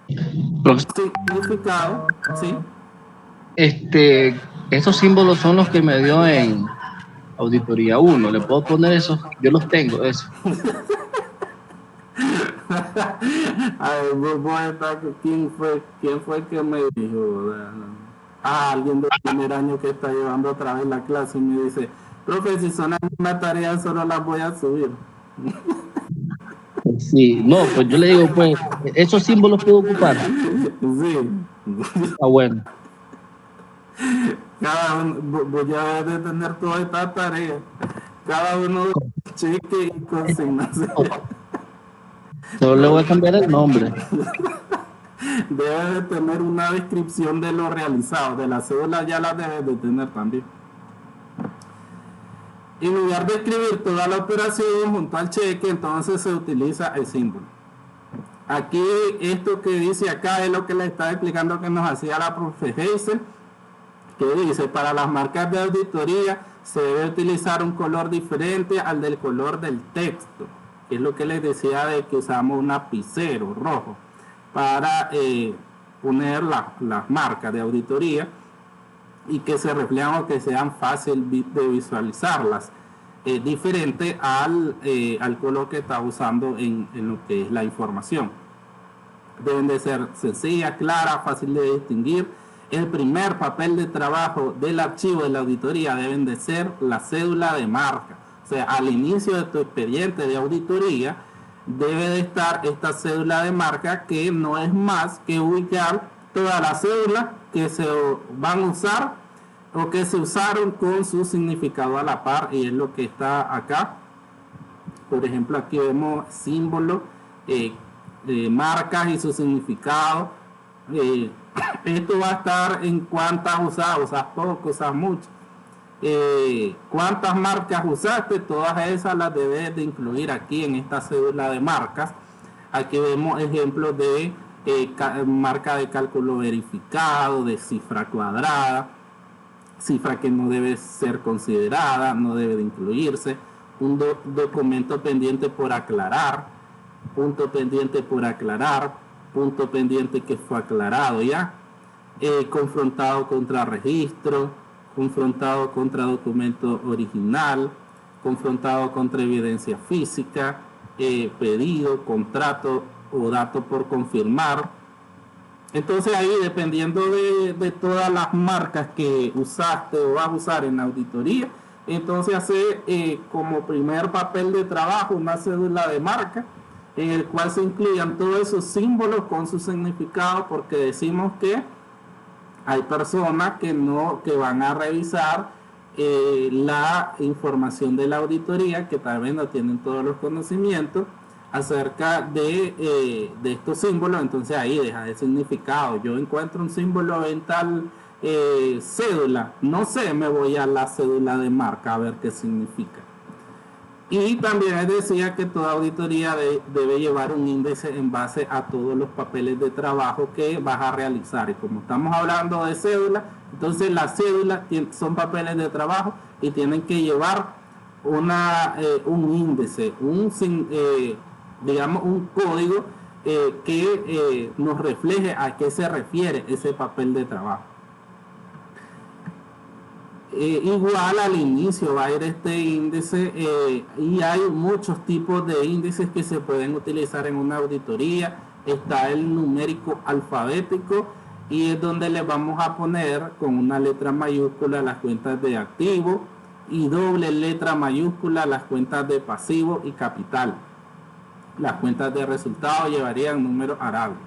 Significado, ¿sí? Esos símbolos son los que me dio en Auditoría 1. ¿Le puedo poner esos? Yo los tengo, eso. A ver, ¿quién fue el que me dijo? Alguien del primer año que está llevando otra vez la clase y me dice, profe, si son una tarea solo las voy a subir. Sí, no, pues yo le digo, pues, ¿esos símbolos puedo ocupar? Sí. Ah, bueno. Cada uno, voy a de tener toda esta tarea. Cada uno cheque y consignación. Solo le voy a cambiar el nombre. Debe de tener una descripción de lo realizado. De la cédula ya la debe de tener también. En lugar de escribir toda la operación junto al cheque, entonces se utiliza el símbolo. Aquí, esto que dice acá es lo que le está explicando que nos hacía la profe Hazel, que dice, para las marcas de auditoría se debe utilizar un color diferente al del color del texto, que es lo que les decía de que usamos un lapicero rojo para poner las marcas de auditoría y que se reflejan o que sean fáciles de visualizarlas, diferente al color que está usando en lo que es la información. Deben de ser sencillas, claras, fácil de distinguir. El primer papel de trabajo del archivo de la auditoría deben de ser la cédula de marca. O sea, al inicio de tu expediente de auditoría debe de estar esta cédula de marca, que no es más que ubicar todas las cédulas que se van a usar o que se usaron con su significado a la par, y es lo que está acá. Por ejemplo, aquí vemos símbolos, marcas y su significado. Esto va a estar en cuántas usas poco, usas mucho. Cuántas marcas usaste, todas esas las debes de incluir aquí en esta cédula de marcas. Aquí vemos ejemplos de marca de cálculo verificado, de cifra cuadrada, cifra que no debe ser considerada, no debe de incluirse, un documento pendiente por aclarar, punto pendiente por aclarar, punto pendiente que fue aclarado ya, confrontado contra registro, confrontado contra documento original, confrontado contra evidencia física, pedido, contrato o dato por confirmar. Entonces ahí, dependiendo de todas las marcas que usaste o vas a usar en la auditoría, entonces hace como primer papel de trabajo una cédula de marca, en el cual se incluyan todos esos símbolos con su significado, porque decimos que hay personas que van a revisar la información de la auditoría, que tal vez no tienen todos los conocimientos acerca de estos símbolos. Entonces ahí deja de significado. Yo encuentro un símbolo en tal cédula, no sé, me voy a la cédula de marca a ver qué significa. Y también les decía que toda auditoría debe llevar un índice en base a todos los papeles de trabajo que vas a realizar. Y como estamos hablando de cédula, entonces las cédulas son papeles de trabajo y tienen que llevar un índice, digamos un código que nos refleje a qué se refiere ese papel de trabajo. Igual al inicio va a ir este índice, y hay muchos tipos de índices que se pueden utilizar en una auditoría. Está el numérico alfabético, y es donde le vamos a poner con una letra mayúscula las cuentas de activo y doble letra mayúscula las cuentas de pasivo y capital. Las cuentas de resultados llevarían números arábigos.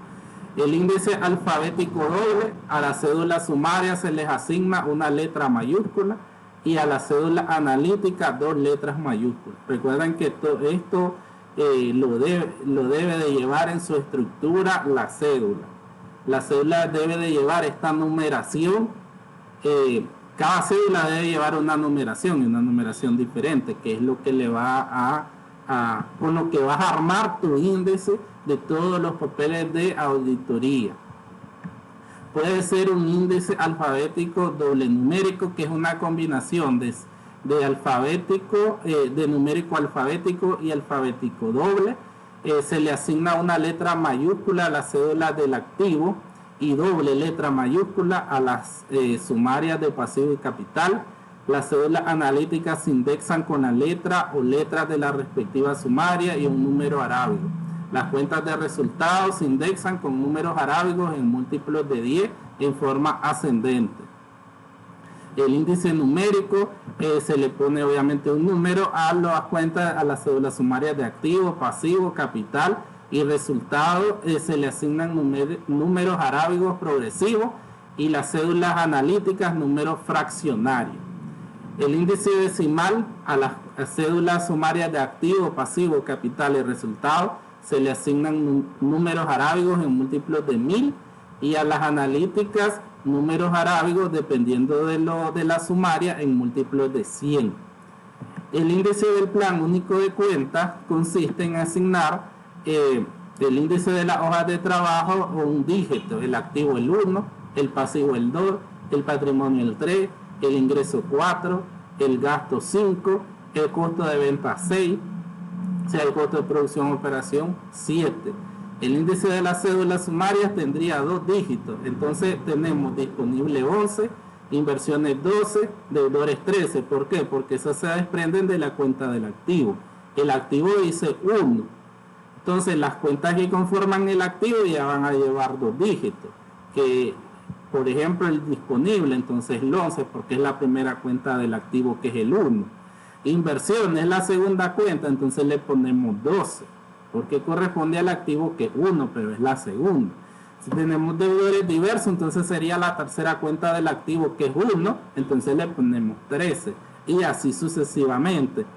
El índice alfabético doble, a la cédula sumaria se les asigna una letra mayúscula, y a la cédula analítica 2 letras mayúsculas. Recuerden que esto lo debe de llevar en su estructura la cédula. La cédula debe de llevar esta numeración. Cada cédula debe llevar una numeración, y una numeración diferente, que es lo que le va con lo que vas a armar tu índice de todos los papeles de auditoría. Puede ser un índice alfabético doble numérico, que es una combinación de alfabético, de numérico alfabético y alfabético doble. Se le asigna una letra mayúscula a la cédula del activo y doble letra mayúscula a las sumarias de pasivo y capital. Las cédulas analíticas se indexan con la letra o letras de la respectiva sumaria y un número arábigo. Las cuentas de resultados se indexan con números arábigos en múltiplos de 10 en forma ascendente. El índice numérico se le pone obviamente un número a las cuentas, a las cédulas sumarias de activo, pasivo, capital y resultado. Se le asignan números arábigos progresivos, y las cédulas analíticas números fraccionarios. El índice decimal a las cédulas sumarias de activo, pasivo, capital y resultado se le asignan números arábigos en múltiplos de 1000, y a las analíticas números arábigos dependiendo de la sumaria en múltiplos de 100. El índice del plan único de cuentas consiste en asignar el índice de las hojas de trabajo o un dígito, el activo el 1, el pasivo el 2, el patrimonio el 3, el ingreso 4, el gasto 5, el costo de venta 6, o sea, el costo de producción operación 7. El índice de las cédulas sumarias tendría 2 dígitos, entonces tenemos disponible 11, inversiones 12, deudores 13. ¿Por qué? Porque esas se desprenden de la cuenta del activo. El activo dice 1, entonces las cuentas que conforman el activo ya van a llevar 2 dígitos, que por ejemplo el disponible, entonces el 11, porque es la primera cuenta del activo, que es el 1. Inversión es la segunda cuenta, entonces le ponemos 12, porque corresponde al activo que es 1, pero es la segunda. Si tenemos deudores diversos, entonces sería la tercera cuenta del activo, que es 1, entonces le ponemos 13, y así sucesivamente.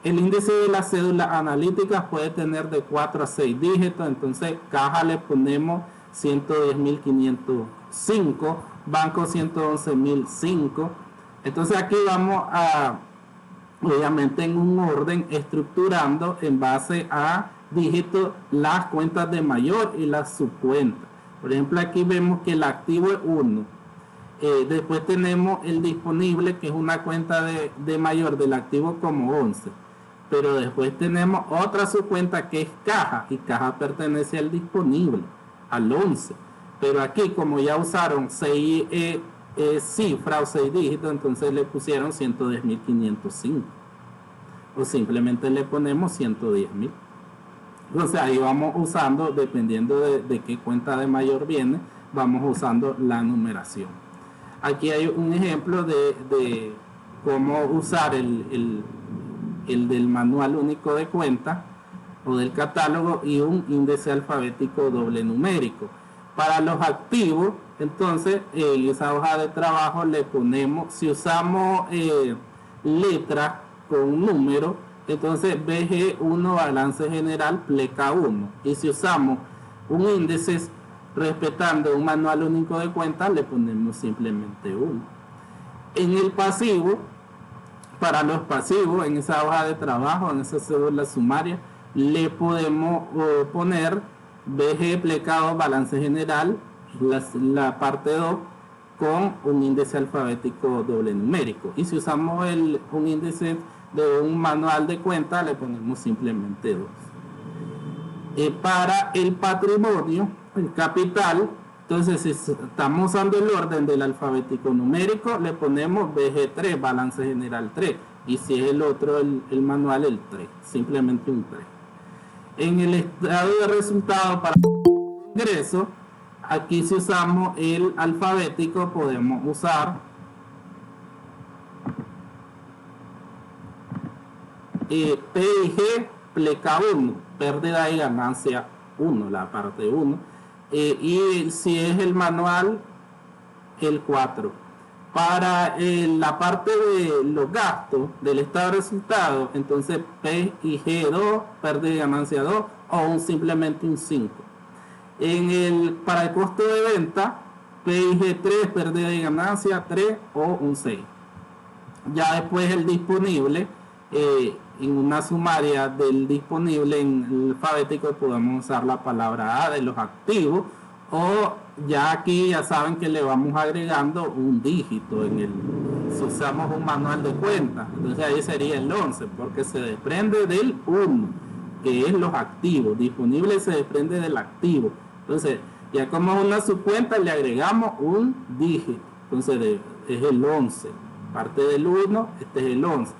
El índice de las cédulas analíticas puede tener de 4 a 6 dígitos, entonces caja le ponemos 110.505, banco 111.005. Entonces aquí vamos a, obviamente en un orden, estructurando en base a dígitos las cuentas de mayor y las subcuentas. Por ejemplo, aquí vemos que el activo es 1. Después tenemos el disponible, que es una cuenta de mayor del activo, como 11. Pero después tenemos otra subcuenta que es caja, y caja pertenece al disponible, al 11. Pero aquí, como ya usaron 6 cifras o 6 dígitos, entonces le pusieron 110.505. O simplemente le ponemos 110.000. Entonces ahí vamos usando, dependiendo de qué cuenta de mayor viene, vamos usando la numeración. Aquí hay un ejemplo de cómo usar el del manual único de cuenta o del catálogo y un índice alfabético doble numérico. Para los activos, entonces en esa hoja de trabajo le ponemos, si usamos letras con un número, entonces BG1 balance general pleca 1, y si usamos un índice respetando un manual único de cuenta, le ponemos simplemente 1. En el pasivo, para los pasivos, en esa hoja de trabajo, en esa cédula sumaria, le podemos poner BG plecado balance general, la parte 2, con un índice alfabético doble numérico. Y si usamos un índice de un manual de cuenta, le ponemos simplemente 2. Para el patrimonio, el capital, entonces si estamos usando el orden del alfabético numérico, le ponemos BG3, balance general 3, y si es el otro, el manual, el 3, simplemente un 3. En el estado de resultado para ingreso, aquí si usamos el alfabético podemos usar P y G pleca 1, pérdida y ganancia 1, la parte 1, y si es el manual, el 4. Para la parte de los gastos del estado de resultado, entonces P y G 2, pérdida y ganancia 2, o simplemente un 5. Para el costo de venta, P y G 3, pérdida y ganancia 3, o un 6. Ya después el disponible, en una sumaria del disponible en el alfabético podemos usar la palabra A de los activos, o ya aquí ya saben que le vamos agregando un dígito si usamos un manual de cuentas, entonces ahí sería el 11, porque se desprende del 1, que es los activos. Disponible se desprende del activo, entonces ya como es una subcuenta le agregamos un dígito, entonces es el 11, parte del 1, este es el 11,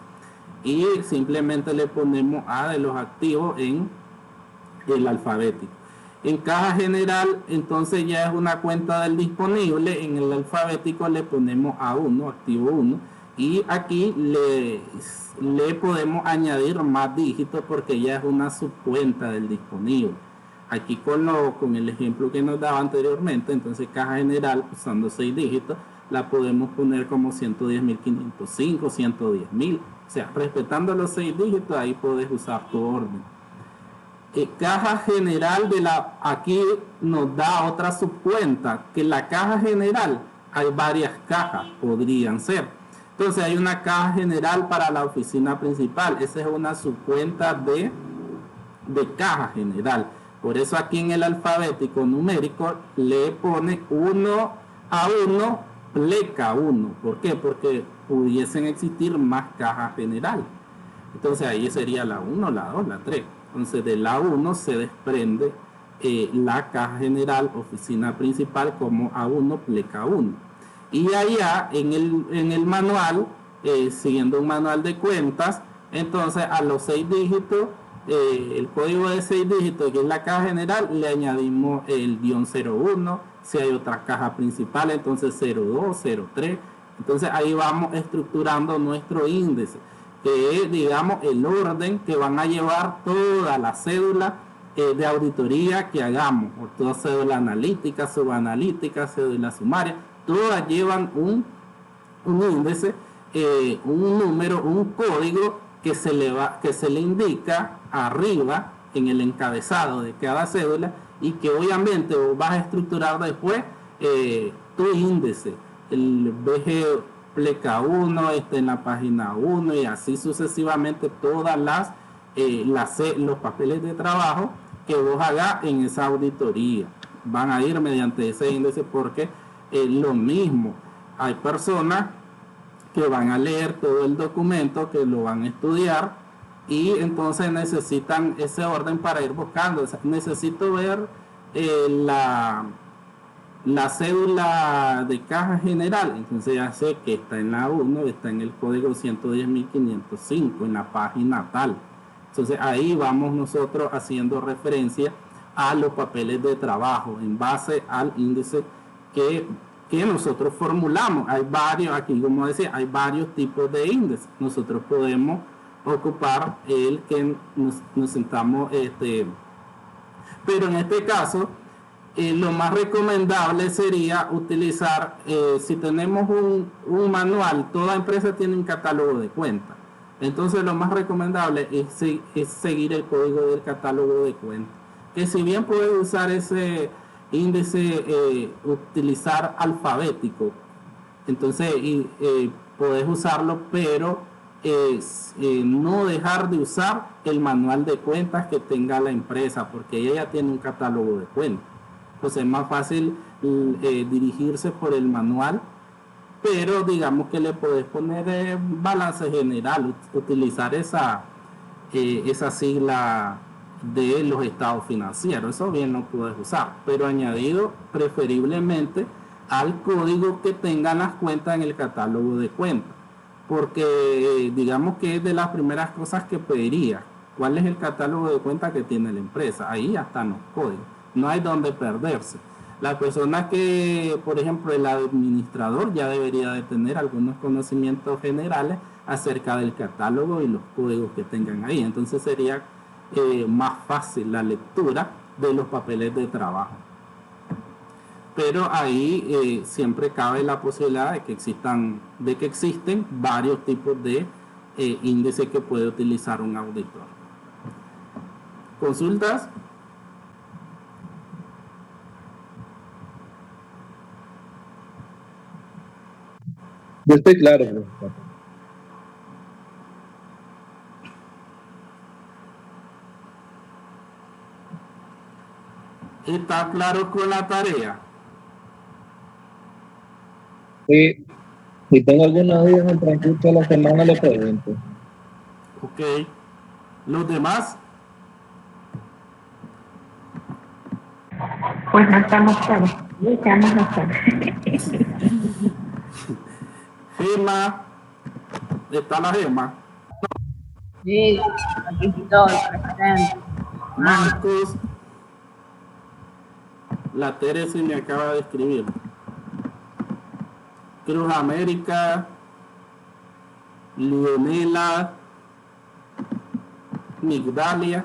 y simplemente le ponemos A de los activos en el alfabético. En caja general, entonces ya es una cuenta del disponible, en el alfabético le ponemos A1, activo 1, y aquí le podemos añadir más dígitos porque ya es una subcuenta del disponible. Aquí con el ejemplo que nos daba anteriormente, entonces caja general usando 6 dígitos, la podemos poner como 110.505, 110.000, o sea, respetando los 6 dígitos, ahí puedes usar tu orden. Caja general aquí nos da otra subcuenta, que la caja general hay varias cajas, podrían ser. Entonces hay una caja general para la oficina principal, esa es una subcuenta de caja general. Por eso aquí en el alfabético numérico le pone 1 a 1 pleca 1. ¿Por qué? Porque pudiesen existir más cajas generales. Entonces ahí sería la 1, la 2, la 3. Entonces de la 1 se desprende la caja general, oficina principal como A1 pleca 1. Y allá en el manual, siguiendo un manual de cuentas, entonces a los 6 dígitos, el código de 6 dígitos que es la caja general, le añadimos el guión 01. Si hay otra caja principal, entonces 02, 03. Entonces ahí vamos estructurando nuestro índice, que es, digamos, el orden que van a llevar todas las cédulas de auditoría que hagamos, o toda cédula analítica, subanalítica, cédula sumaria, todas llevan un índice, un número, un código que se le indica arriba en el encabezado de cada cédula, y que obviamente vas a estructurar después tu índice. El BG pleca 1 está en la página 1 y así sucesivamente todas los papeles de trabajo que vos hagas en esa auditoría van a ir mediante ese índice, porque lo mismo, hay personas que van a leer todo el documento, que lo van a estudiar, y entonces necesitan ese orden para ir buscando. O sea, necesito ver la cédula de caja general, entonces ya sé que está en la 1, está en el código 110.505, en la página tal. Entonces ahí vamos nosotros haciendo referencia a los papeles de trabajo en base al índice que nosotros formulamos. Hay varios, aquí como decía, hay varios tipos de índices. Nosotros podemos ocupar el que nos sentamos, pero en este caso lo más recomendable sería utilizar, si tenemos un manual, toda empresa tiene un catálogo de cuentas. Entonces lo más recomendable es seguir el código del catálogo de cuentas. Que si bien puedes usar ese índice, utilizar alfabético, entonces puedes usarlo, pero no dejar de usar el manual de cuentas que tenga la empresa, porque ella ya tiene un catálogo de cuentas. Pues es más fácil dirigirse por el manual, pero digamos que le podés poner balance general, utilizar esa sigla de los estados financieros. Eso bien lo puedes usar, pero añadido preferiblemente al código que tengan las cuentas en el catálogo de cuentas, porque digamos que es de las primeras cosas que pediría. ¿Cuál es el catálogo de cuentas que tiene la empresa? Ahí ya están los códigos, no hay donde perderse. Las personas que, por ejemplo, el administrador ya debería de tener algunos conocimientos generales acerca del catálogo y los códigos que tengan ahí. Entonces sería más fácil la lectura de los papeles de trabajo. Pero ahí siempre cabe la posibilidad de que existen varios tipos de índices que puede utilizar un auditor. ¿Consultas? Yo estoy claro, profesor. ¿Está claro con la tarea? Sí, si tengo alguna duda en el transcurso de la semana, le pregunto. Ok. ¿Los demás? Pues no estamos claros. Ya no estamos. Gema. ¿Está la Gema? Sí, aquí estoy presente. Marcos. La Teresa me acaba de escribir. Cruz América. Leonela. Migdalia.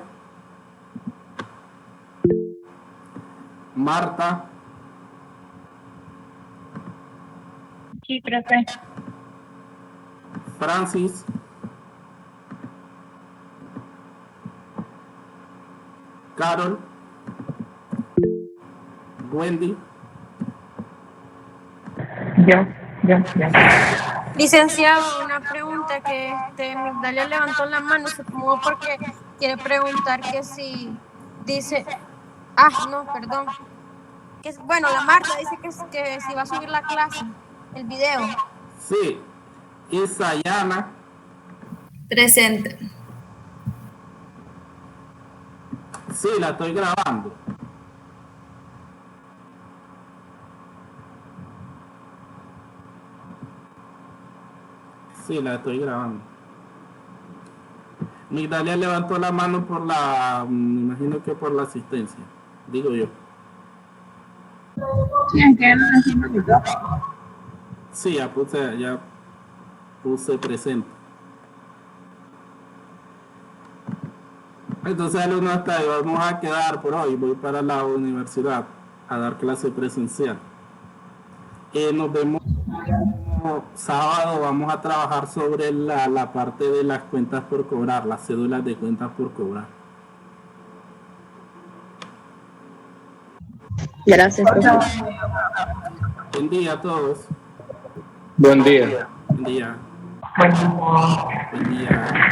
Marta. Sí, profe. Francis. Carol, Wendy, Yo. Licenciado, una pregunta que Migdalia levantó la mano, supongo porque quiere preguntar que si dice, no, perdón, que bueno, la Marta dice que si va a subir la clase, el video. sí, y Sayana, Presente. sí, la estoy grabando. Sí, la estoy grabando. Migdalia levantó la mano por me imagino que por la asistencia, digo yo. Sí, es que no necesito micrófono. Sí, ya puse presente. Entonces, alumnos, hasta ahí vamos a quedar por hoy. Voy para la universidad a dar clase presencial. Nos vemos sábado. Vamos a trabajar sobre la parte de las cuentas por cobrar, las cédulas de cuentas por cobrar. Gracias, profesor. Buen día a todos. Buen día. Buen día. Buen día.